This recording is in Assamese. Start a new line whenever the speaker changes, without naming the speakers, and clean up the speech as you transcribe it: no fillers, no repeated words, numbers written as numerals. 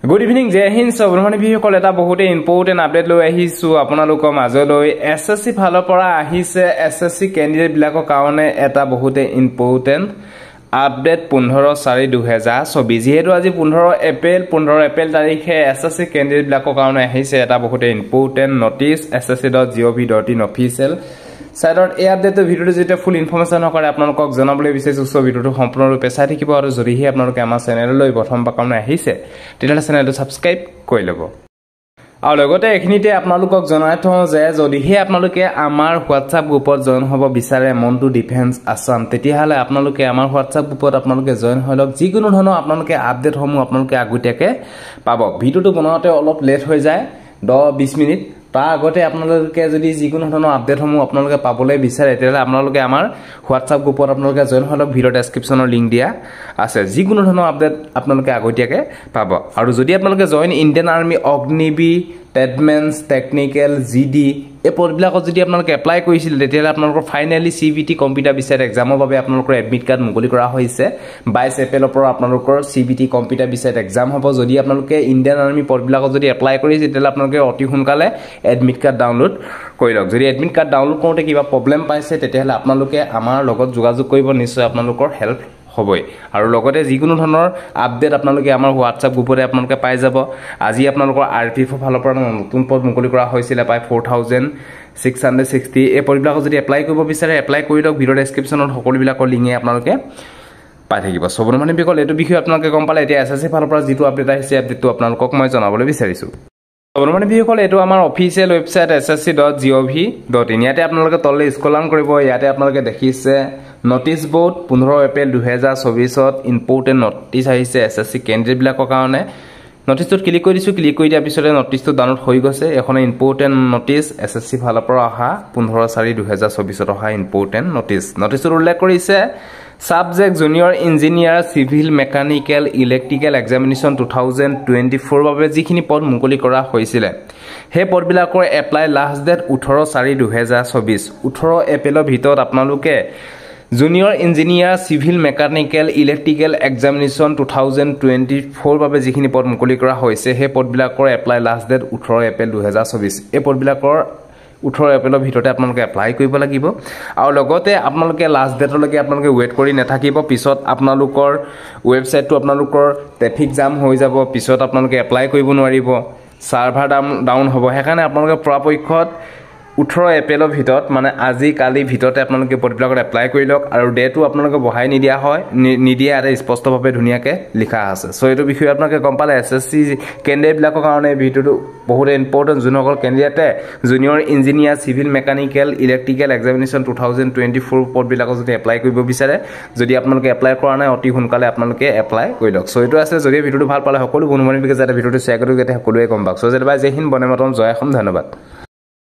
Good evening, Jai Hind. So, we will call it a बहुत important update लो यही सु अपना लोग को माजो लो SSC फालो पड़ा आही से SSC कैंडिडेट बिलाको काउने एटा बहुत important update 15/4/2024 যেহেতু আজি 15 এপ্ৰিল তাৰিখে SSC कैंडिडेट बिलाको काउने आही से एटा बहुत important notice ssc.gov.in official সাইডত এই আপডেটৰ ভিডিওটো যেটা ফুল ইনফৰমেশন কৰে আপোনালোকক জনাবলৈ বিচাৰিছো সো ভিডিওটো সম্পূৰ্ণৰূপে চাই থাকিব আৰু যদিহে আপোনালোকে আমাৰ চেনেললৈ প্ৰথম বাৰলৈ আহিছে তেতিয়াহলে চেনেলটো সাবস্ক্ৰাইব কৰি ল'ব আৰু লগতে এখিনিতে আপোনালোকক জনাই থওঁ যে যদিহে আপোনালোকে আমাৰ WhatsApp গ্ৰুপত জয়েন হ'ব বিচাৰে মন্টু ডিফেন্স আসাম তেতিয়াহলে আপোনালোকে আমাৰ WhatsApp গ্ৰুপত আপোনালোকে জয়েন হৈ লওক যিকোনো ধৰণৰ আপোনালোকে আপডেট সমূহ আপোনালোকে আগতীয়াকে পাব ভিডিওটো বনাওতে অলপ লেট হৈ যায় 10-20 মিনিট তা আগতে আপোনালোকে যদি যিকোনো ধৰণৰ আপডেট সমূহ আপোনালোকে পাবলৈ বিচাৰে তেতিয়াহলে আপোনালোকে আমাৰ WhatsApp গ্ৰুপত আপোনালোকে জয়েন হৈ লওক ভিডিও ডেসক্ৰিপচনৰ লিংক দিয়া আছে যিকোনো ধৰণৰ আপডেট আপোনালোকে আগতীয়াকে পাব আৰু যদি আপোনালোকে জয়েন ইণ্ডিয়ান আৰ্মি অগ্নিবীৰ টেডমেন্স টেকনিক্যাল জিডি এই পদবিলাকত যদি আপোনালোকে এপ্লাই কৰিছিল তেতিয়াহলে আপোনালোকৰ ফাইনালি সিবিটি কম্পিউটাৰ বিচাৰ এক্সামৰ বাবে আপোনালোকৰ এডমিট কাৰ্ড মুকলি কৰা হৈছে 22 এপ্ৰিলৰ পৰা আপোনালোকৰ সিবিটি কম্পিউটাৰ বিচাৰ এক্সাম হ'ব যদি আপোনালোকে ইণ্ডিয়ান আৰ্মি পদবিলাকত যদি এপ্লাই কৰিছে তেতিয়াহলে আপোনালোকে অতি সোনকালে এডমিট কাৰ্ড ডাউনলোড কৰি লওক যদি এডমিট কাৰ্ড ডাউনলোড কৰোতে কিবা প্ৰবলেম পাইছে তেতিয়াহলে আপোনালোকে আমাৰ লগত যোগাযোগ কৰিব নিশ্চয় আপোনালোকৰ হেল্প হবই আৰু লগতে যিকোনো ধৰণৰ আপডেট আপোনালোকে আমাৰ WhatsApp গ্ৰুপতে আপোনালোকে পাই যাব আজি আপোনালোকৰ আৰপিএফ ফালৰ পৰা নতুন পদ মুকলি কৰা হৈছিল পাই 4660 এই পদবিলাকত যদি এপ্লাই কৰিব বিচাৰে এপ্লাই কৰি লওক ভিডিও ডেসক্ৰিপচনত সকলোবিলাকৰ লিংকে আপোনালোকে পাই থাকিব সবৰে মানে বিকল এটো বিষয় আপোনালোকে গম পালে এতিয়া এসএসসি ফালৰ পৰা যেটো আপডেট আহিছে আপডেটটো আপোনালোকক মই জনাবলৈ বিচাৰিছো সবৰমানে ভিডিওকল এটো আমাৰ অফিচিয়েল ওয়েবসাইট ssc.gov.in ইয়াতে আপোনালোকে তললে স্ক্ৰল ডাউন কৰিব ইয়াতে আপোনালোকে দেখিছে নোটিস বোৰ্ড 15 এপ্ৰিল 2024 ত ইম্পৰ্টেন্ট নোটিস আহিছে এসএসসি ক্যান্ডিডেট বিলাকৰ কাৰণে নোটিসটোত ক্লিক কৰি দিছো ক্লিক কৰি দিয়া পিছতে নোটিসটো ডাউনলোড হৈ গৈছে এখন ইম্পৰ্টেন্ট নোটিস এসএসসি ফালৰ পৰা অহা 15/4/2024 ত অহা ইম্পৰ্টেন্ট নোটিসটোৰ উল্লেখ কৰিছে Subject Junior Engineer Civil Mechanical Electrical Examination 2024 বাবে যিখিনি পদ মুকলি কৰা হৈছিল হে পদবিলাকৰ এপ্লাই লাষ্ট ডেট 18/4/2024 18 এপ্ৰিলৰ ভিতৰত আপোনালোকে Junior Engineer Civil Mechanical Electrical Examination 2024 বাবে যিখিনি পদ মুকলি কৰা হৈছে হে পদবিলাকৰ এপ্লাই লাষ্ট ডেট 18 এপ্ৰিল 2024 এই পদবিলাকৰ 18 এপ্ৰিলৰ ভিতৰতে আপোনালোকে এপ্লাই কৰিব লাগিব আৰু লগতে আপোনালোকে লাষ্ট ডেটলৈকে আপোনালোকে ওয়েট কৰি নাথাকিব পিছত আপোনালোকৰ ওয়েবসাইটটো আপোনালোকৰ ট্ৰাফিক জাম হৈ যাব পিছত আপোনালোকে এপ্লাই কৰিব নোৱাৰিব সাৰ্ভাৰ ডাউন হ'ব হেকাৰণে আপোনালোকে পৰাপক্ষত 18 এপ্ৰিলৰ ভিতৰত মানে আজি কালি ভিতৰতে আপোনালোকে পদবিলাকত এপ্লাই কৰি লওক আৰু ডেটটো আপোনালোকে বহাই নিদিয়া হয় নিদিয়া আৰু স্পষ্টভাৱে ধুনিয়াকে লিখা আছে সো এটো বিষয় আপোনালোকে গম পালে এসএসসি ক্যান্ডিডেট বিলাকৰ কাৰণে ভিডিওটো বহুত ইম্পৰ্টেন্ট জুনিয়ৰ ক্যান্ডিডেটে junior engineer civil mechanical electrical examination 2024 পদবিলাকত যদি এপ্লাই কৰিব বিচাৰে যদি আপোনালোকে এপ্লাই কৰা নাই অতি সোনকালে আপোনালোকে এপ্লাই কৰি লওক সো এটো আছে যদি ভিডিওটো ভাল পালে সকলো বন্ধু বান্ধৱীকে যাতে ভিডিওটো শেয়াৰ কৰি যাতে সকলোৱে গম পাওক সো যেবা জয় হিন্দ বন্দে মাতৰম জয় অসম ধন্যবাদ